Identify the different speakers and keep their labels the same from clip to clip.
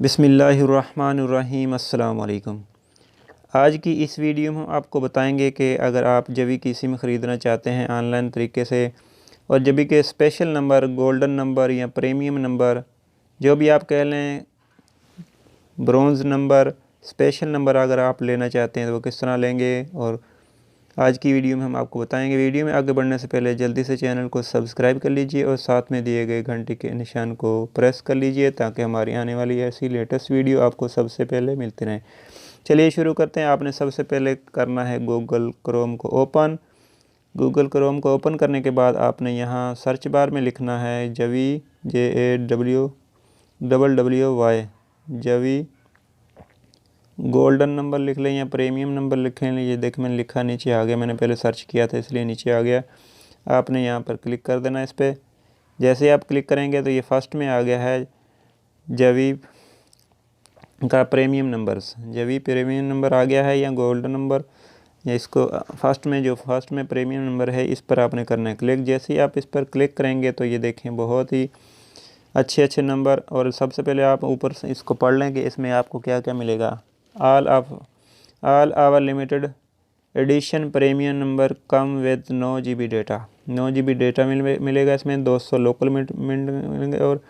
Speaker 1: बिस्मिल्लाहिर्रहमानिर्रहीम। अस्सलाम वालेकुम। आज की इस वीडियो में आपको बताएंगे कि अगर आप जबी की सिम ख़रीदना चाहते हैं ऑनलाइन तरीके से और जबी के स्पेशल नंबर, गोल्डन नंबर या प्रीमियम नंबर, जो भी आप कह लें, ब्रोंज़ नंबर, स्पेशल नंबर अगर आप लेना चाहते हैं तो वो किस तरह लेंगे, और आज की वीडियो में हम आपको बताएंगे। वीडियो में आगे बढ़ने से पहले जल्दी से चैनल को सब्सक्राइब कर लीजिए और साथ में दिए गए घंटे के निशान को प्रेस कर लीजिए ताकि हमारी आने वाली ऐसी लेटेस्ट वीडियो आपको सबसे पहले मिलती रहें। चलिए शुरू करते हैं। आपने सबसे पहले करना है गूगल क्रोम को ओपन। गूगल क्रोम को ओपन करने के बाद आपने यहाँ सर्च बार में लिखना है जवी, JAWWY, जवी। गोल्डन नंबर लिख लें या प्रीमियम नंबर लिखें। ये देख मैंने लिखा, नीचे आ गया। मैंने पहले सर्च किया था इसलिए नीचे आ गया। आपने यहाँ पर क्लिक कर देना इस पर। जैसे आप क्लिक करेंगे तो ये फर्स्ट में आ गया है जवी का प्रीमियम नंबर्स। जवी प्रीमियम नंबर आ गया है या गोल्डन नंबर, या इसको फर्स्ट में प्रीमियम नंबर है, इस पर आपने करना है क्लिक। जैसे ही आप इस पर क्लिक करेंगे तो ये देखें बहुत ही अच्छे नंबर। और सबसे पहले आप ऊपर से इसको पढ़ लें कि इसमें आपको क्या क्या मिलेगा। All our limited edition premium number come with 9 GB data. 9 GB data मिलेगा इसमें, 200 लोकल मिलेंगे और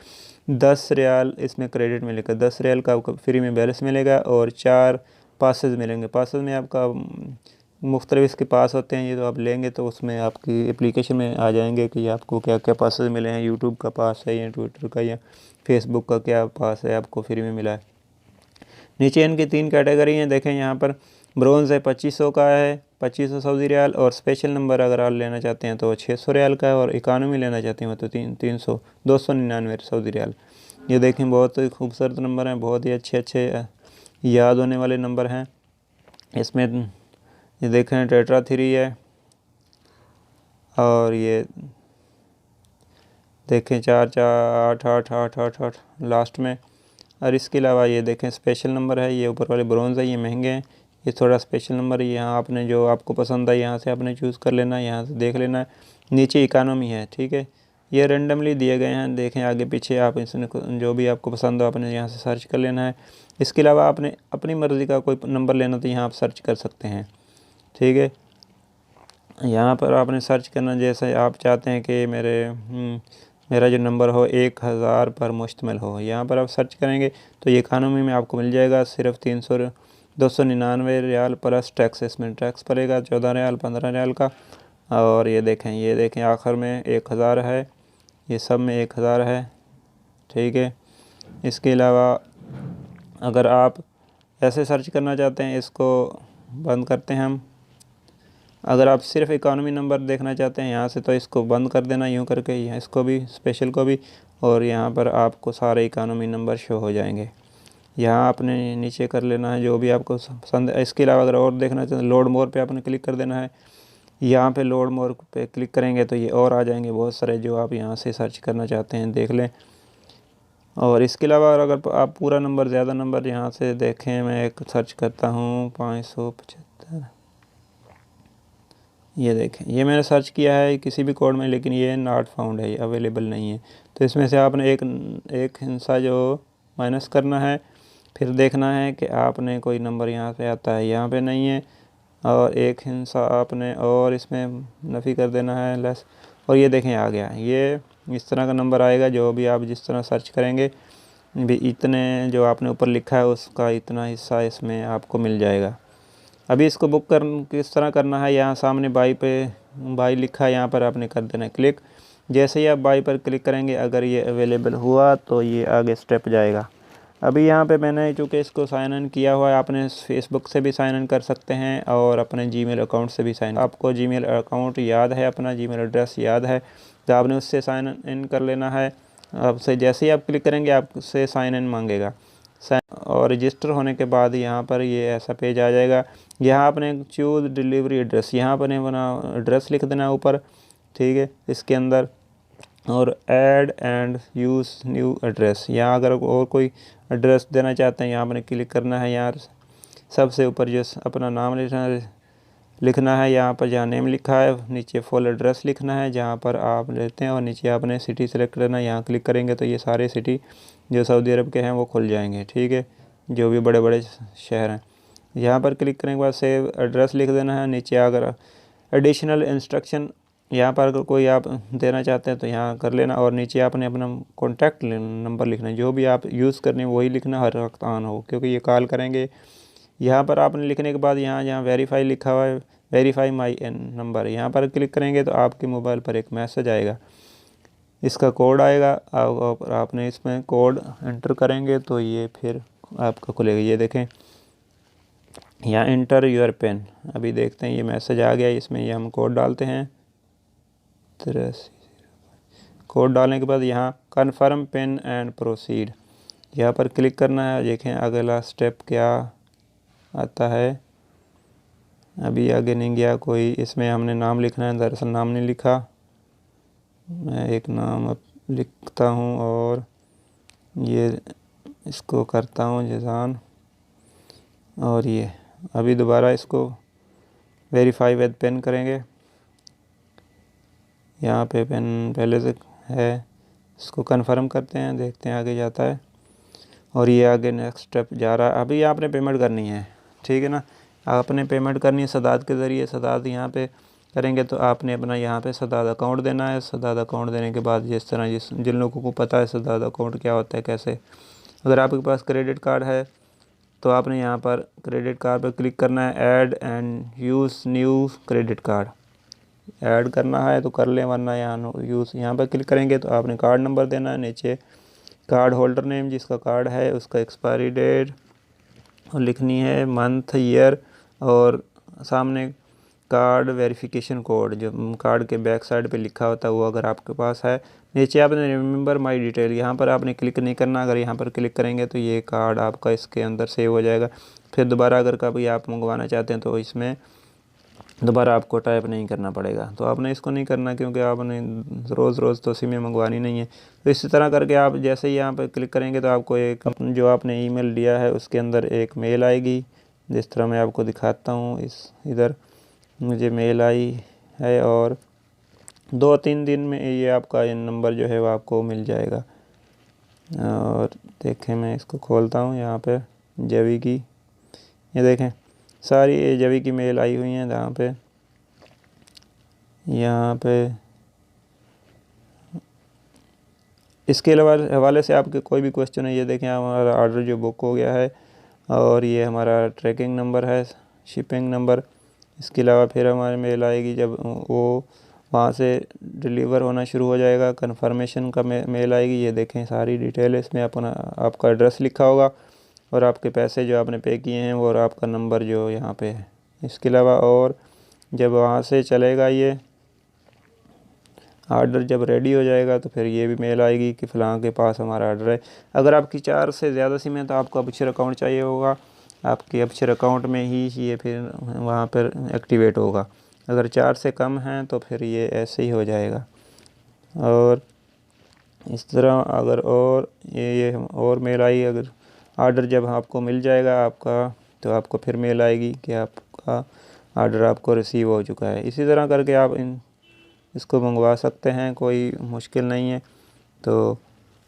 Speaker 1: 10 रियाल इसमें क्रेडिट मिलेगा। 10 रियाल का आपको फ्री में बैलेंस मिलेगा और 4 पासेस मिलेंगे। पासेस में आपका मुख्तलिफ इसके पास होते हैं। ये तो आप लेंगे तो उसमें आपकी एप्लीकेशन में आ जाएंगे कि आपको क्या क्या पासेस मिले हैं। यूट्यूब का पास है या ट्विटर का या फेसबुक का क्या पास है आपको फ्री में मिला है। नीचे इनकी 3 कैटेगरी हैं, देखें यहाँ पर। ब्रोंज़ है 2500 का है, 2500 सऊदी रियाल। और स्पेशल नंबर अगर आप लेना चाहते हैं तो 600 रियाल का है, और इकानमी लेना चाहते हैं तो 299 सऊदी रियाल। ये देखें बहुत ही खूबसूरत नंबर हैं, बहुत ही अच्छे याद होने वाले नंबर हैं। इसमें ये देखें टेट्रा 3 है, और ये देखें 4 4 8 8 8 8 8 लास्ट में। और इसके अलावा ये देखें स्पेशल नंबर है, ये ऊपर वाले ब्रोंज़ है, ये महंगे हैं। ये थोड़ा स्पेशल नंबर है। यहाँ आपने जो आपको पसंद है यहाँ से आपने चूज़ कर लेना है, यहाँ से देख लेना है। नीचे इकानमी है, ठीक है। ये रेंडमली दिए गए हैं, देखें आगे पीछे। आप इसमें जो भी आपको पसंद हो आपने यहाँ से सर्च कर लेना है। इसके अलावा आपने अपनी मर्ज़ी का कोई नंबर लेना तो यहाँ आप सर्च कर सकते हैं, ठीक है। यहाँ पर आपने सर्च करना जैसे आप चाहते हैं कि मेरा जो नंबर हो 1000 पर मुश्तमिल हो। यहाँ पर आप सर्च करेंगे तो ये इकानमी में आपको मिल जाएगा सिर्फ 299 रियाल प्लस टैक्स। इसमें टैक्स पड़ेगा 14 रियाल 15 रियाल का। और ये देखें आखिर में 1000 है, ये सब में 1000 है, ठीक है। इसके अलावा अगर आप ऐसे सर्च करना चाहते हैं, इसको बंद करते हैं हम। अगर आप सिर्फ इकानमी नंबर देखना चाहते हैं यहाँ से तो इसको बंद कर देना यूँ करके, यहाँ इसको भी स्पेशल को भी, और यहाँ पर आपको सारे इकानमी नंबर शो हो जाएंगे। यहाँ आपने नीचे कर लेना है जो भी आपको पसंद है। इसके अलावा अगर और देखना चाहते हैं लोड मोर पे आपने क्लिक कर देना है। यहाँ पे लोड मोर पे क्लिक करेंगे तो ये और आ जाएंगे बहुत सारे जो आप यहाँ से सर्च करना चाहते हैं, देख लें। और इसके अलावा अगर आप पूरा नंबर, ज़्यादा नंबर यहाँ से देखें, मैं एक सर्च करता हूँ 575। ये देखें, ये मैंने सर्च किया है किसी भी कोड में, लेकिन ये नॉट फाउंड है, ये अवेलेबल नहीं है। तो इसमें से आपने एक हिस्सा जो माइनस करना है, फिर देखना है कि आपने कोई नंबर यहाँ पे आता है, यहाँ पे नहीं है, और एक हिस्सा आपने और इसमें नफ़ी कर देना है लेस। और ये देखें आ गया। ये इस तरह का नंबर आएगा जो भी आप जिस तरह सर्च करेंगे भी, इतने जो आपने ऊपर लिखा है उसका इतना हिस्सा इसमें आपको मिल जाएगा। अभी इसको बुक किस तरह करना है, यहाँ सामने बाई लिखा है, यहाँ पर आपने कर देना है क्लिक। जैसे ही आप बाई पर क्लिक करेंगे, अगर ये अवेलेबल हुआ तो ये आगे स्टेप जाएगा। अभी यहाँ पे मैंने चूँकि इसको साइन इन किया हुआ है, आपने फेसबुक से भी साइन इन कर सकते हैं और अपने जीमेल अकाउंट से भी आपको जीमेल अकाउंट याद है, अपना जीमेल एड्रेस याद है तो आपने उससे साइन इन कर लेना है। आपसे जैसे ही आप क्लिक करेंगे आपसे साइन इन मांगेगा, और रजिस्टर होने के बाद यहाँ पर ये ऐसा पेज आ जाएगा। यहाँ आपने चूज़ डिलीवरी एड्रेस, यहाँ पर बना एड्रेस लिख देना ऊपर, ठीक है, इसके अंदर। और add and use new address, यहाँ अगर और कोई एड्रेस देना चाहते हैं यहाँ आपने क्लिक करना है। यहाँ सबसे ऊपर जो अपना नाम लिखना है, यहाँ पर जहाँ नेम लिखा है नीचे फुल एड्रेस लिखना है जहाँ पर आप रहते हैं, और नीचे आपने सिटी सेलेक्ट करना है। यहाँ क्लिक करेंगे तो ये सारे सिटी जो सऊदी अरब के हैं वो खुल जाएंगे, ठीक है, जो भी बड़े बड़े शहर हैं। यहाँ पर क्लिक करने के बाद सेव एड्रेस लिख देना है। नीचे अगर एडिशनल इंस्ट्रक्शन यहाँ पर अगर कोई आप देना चाहते हैं तो यहाँ कर लेना, और नीचे आपने अपना कॉन्टैक्ट नंबर लिखना है, जो भी आप यूज़ करने वही लिखना, हर वक्त ऑन हो, क्योंकि ये कॉल करेंगे। यहाँ पर आपने लिखने के बाद यहाँ जहाँ वेरीफाई लिखा हुआ है, वेरीफाई माई नंबर, यहाँ पर क्लिक करेंगे तो आपके मोबाइल पर एक मैसेज आएगा, इसका कोड आएगा, आपने इसमें कोड एंटर करेंगे तो ये फिर आपका खुलेगा। ये देखें यहाँ इंटर योर पिन, अभी देखते हैं ये मैसेज आ गया, इसमें ये हम कोड डालते हैं 83। कोड डालने के बाद यहाँ कन्फर्म पिन एंड प्रोसीड, यहाँ पर क्लिक करना है। देखें अगला स्टेप क्या आता है, अभी आगे नहीं गया कोई। इसमें हमने नाम लिखना है, दरअसल नाम नहीं लिखा, मैं एक नाम अब लिखता हूँ और ये इसको करता हूँ जज़ान, और ये अभी दोबारा इसको वेरीफाई विद पिन करेंगे। यहाँ पे पिन पहले से है, इसको कंफर्म करते हैं, देखते हैं आगे जाता है, और ये आगे नेक्स्ट स्टेप जा रहा है। अभी आपने पेमेंट करनी है, ठीक है ना, आपने पेमेंट करनी है सदाद के ज़रिए। सदाद यहाँ पे करेंगे तो आपने अपना यहाँ पे सदाद अकाउंट देना है। सदाद अकाउंट देने के बाद जिस तरह जिन लोगों को पता है सदाद अकाउंट क्या होता है, कैसे, अगर आपके पास क्रेडिट कार्ड है तो आपने यहाँ पर क्रेडिट कार्ड पर क्लिक करना है, add and use new credit card, add करना है तो कर लें, वरना यहाँ यूज़ यहाँ पर क्लिक करेंगे तो आपने कार्ड नंबर देना है, नीचे कार्ड होल्डर नेम जिसका कार्ड है उसका एक्सपायरी डेट लिखनी है, मंथ ईयर, और सामने कार्ड वेरिफिकेशन कोड जो कार्ड के बैक साइड पे लिखा होता है वो अगर आपके पास है। नीचे आपने रिमेंबर माय डिटेल, यहाँ पर आपने क्लिक नहीं करना, अगर यहाँ पर क्लिक करेंगे तो ये कार्ड आपका इसके अंदर सेव हो जाएगा। फिर दोबारा अगर कभी आप मंगवाना चाहते हैं तो इसमें दोबारा आपको टाइप नहीं करना पड़ेगा। तो आपने इसको नहीं करना क्योंकि आपने रोज़ रोज़ तो सिमें मंगवानी नहीं है। तो इसी तरह करके आप जैसे ही यहाँ पर क्लिक करेंगे तो आपको एक जो आपने ईमेल दिया है उसके अंदर एक मेल आएगी, जिस तरह मैं आपको दिखाता हूँ। इधर मुझे मेल आई है और 2-3 दिन में ये आपका ये नंबर जो है वो आपको मिल जाएगा। और देखें मैं इसको खोलता हूँ, यहाँ पे जवी की, ये देखें सारी ये जवी की मेल आई हुई हैं यहाँ पे। इसके हवाले से आपके कोई भी क्वेश्चन है, ये देखें हमारा ऑर्डर जो बुक हो गया है, और ये हमारा ट्रैकिंग नंबर है, शिपिंग नंबर। इसके अलावा फिर हमारी मेल आएगी जब वो वहाँ से डिलीवर होना शुरू हो जाएगा, कंफर्मेशन का मेल आएगी। ये देखें सारी डिटेल है इसमें, अपना आपका एड्रेस लिखा होगा और आपके पैसे जो आपने पे किए हैं वो, और आपका नंबर जो यहाँ पे है। इसके अलावा और जब वहाँ से चलेगा ये आर्डर, जब रेडी हो जाएगा तो फिर ये भी मेल आएगी कि फ़लाँ के पास हमारा आर्डर है। अगर आपकी 4 से ज़्यादा सिम है तो आपको अपशर अकाउंट चाहिए होगा, आपके अपशर अकाउंट में ही ये फिर वहाँ पर एक्टिवेट होगा। अगर 4 से कम हैं तो फिर ये ऐसे ही हो जाएगा। और इस तरह अगर और ये और मेल आई, अगर आर्डर जब आपको मिल जाएगा आपका, तो आपको फिर मेल आएगी कि आपका आर्डर आपको रिसीव हो चुका है। इसी तरह करके आप इसको मंगवा सकते हैं, कोई मुश्किल नहीं है। तो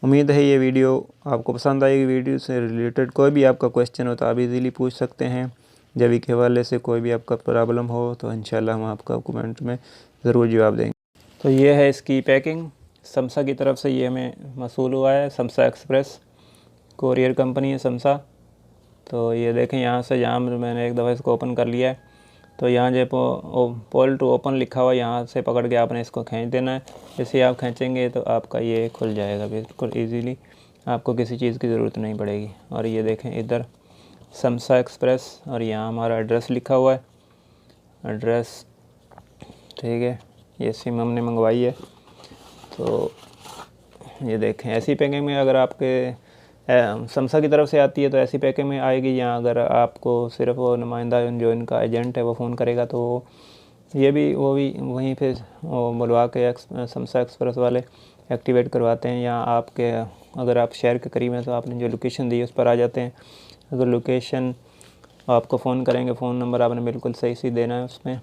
Speaker 1: उम्मीद है ये वीडियो आपको पसंद आएगी। वीडियो से रिलेटेड कोई भी आपका क्वेश्चन हो तो आप इजीली पूछ सकते हैं। जवी के हवाले से कोई भी आपका प्रॉब्लम हो तो इंशाल्लाह हम आपका कमेंट में ज़रूर जवाब देंगे। तो ये है इसकी पैकिंग, समसा की तरफ से ये हमें मसूल हुआ है। समसा एक्सप्रेस कोरियर कंपनी है समसा। तो ये देखें यहाँ से, जहाँ मैंने एक दफ़ा इसको ओपन कर लिया है तो यहाँ जो पोल टू ओपन लिखा हुआ है, यहाँ से पकड़ के आपने इसको खींच देना है। जैसे आप खींचेंगे तो आपका ये खुल जाएगा बिल्कुल ईजीली, आपको किसी चीज़ की ज़रूरत नहीं पड़ेगी। और ये देखें इधर समसा एक्सप्रेस, और यहाँ हमारा एड्रेस लिखा हुआ है, एड्रेस, ठीक है। ये सिम हमने मंगवाई है। तो ये देखें ऐसी पैकिंग में अगर आपके समसा की तरफ से आती है तो ऐसी पैकिंग में आएगी। यहाँ अगर आपको सिर्फ वो नुमाइंदा जो इनका एजेंट है वो फ़ोन करेगा तो ये भी वो भी वहीं पे वो बुलवा के समसा एक्सप्रेस वाले एक्टिवेट करवाते हैं। या आपके अगर आप शहर के करीब हैं तो आपने जो लोकेशन दी है उस पर आ जाते हैं। अगर लोकेशन आपको फ़ोन करेंगे, फ़ोन नंबर आपने बिल्कुल सही देना है उसमें।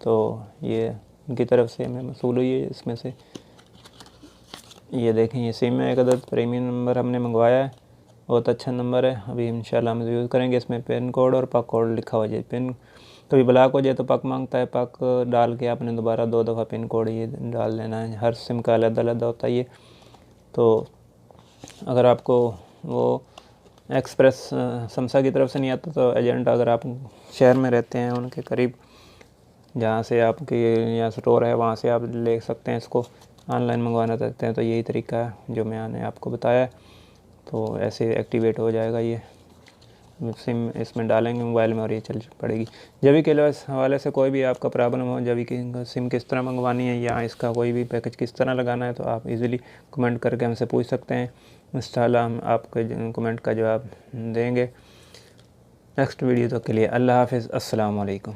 Speaker 1: तो ये उनकी तरफ से हमें मसूल हुई है इसमें से। ये देखें ये सिम है, एक अदद प्रीमियम नंबर हमने मंगवाया है, बहुत अच्छा नंबर है। अभी इंशाल्लाह हम यूज़ करेंगे। इसमें पिन कोड और पक कोड लिखा हुआ है। पिन कभी ब्लॉक हो जाए तो पक मांगता है, पक डाल के आपने दोबारा 2 दफ़ा पिन कोड ये डाल देना है। हर सिम का अलग अलग होता है ये। तो अगर आपको वो एक्सप्रेस समसा की तरफ से नहीं आता तो एजेंट, अगर आप शहर में रहते हैं उनके करीब जहाँ से आपके यहाँ स्टोर है वहाँ से आप ले सकते हैं। इसको ऑनलाइन मंगवाना चाहते हैं तो यही तरीका है जो मैंने आपको बताया। तो ऐसे एक्टिवेट हो जाएगा ये सिम, इसमें डालेंगे मोबाइल में और ये चल पड़ेगी। जभी के हवाले से कोई भी आपका प्रॉब्लम हो, जभी की सिम किस तरह मंगवानी है या इसका कोई भी पैकेज किस तरह लगाना है, तो आप इजीली कमेंट करके हमसे पूछ सकते हैं। इंशाल्लाह हम आपके कमेंट का जवाब देंगे नेक्स्ट वीडियो। तो के लिए अल्लाह हाफ़िज़, अस्सलाम वालेकुम।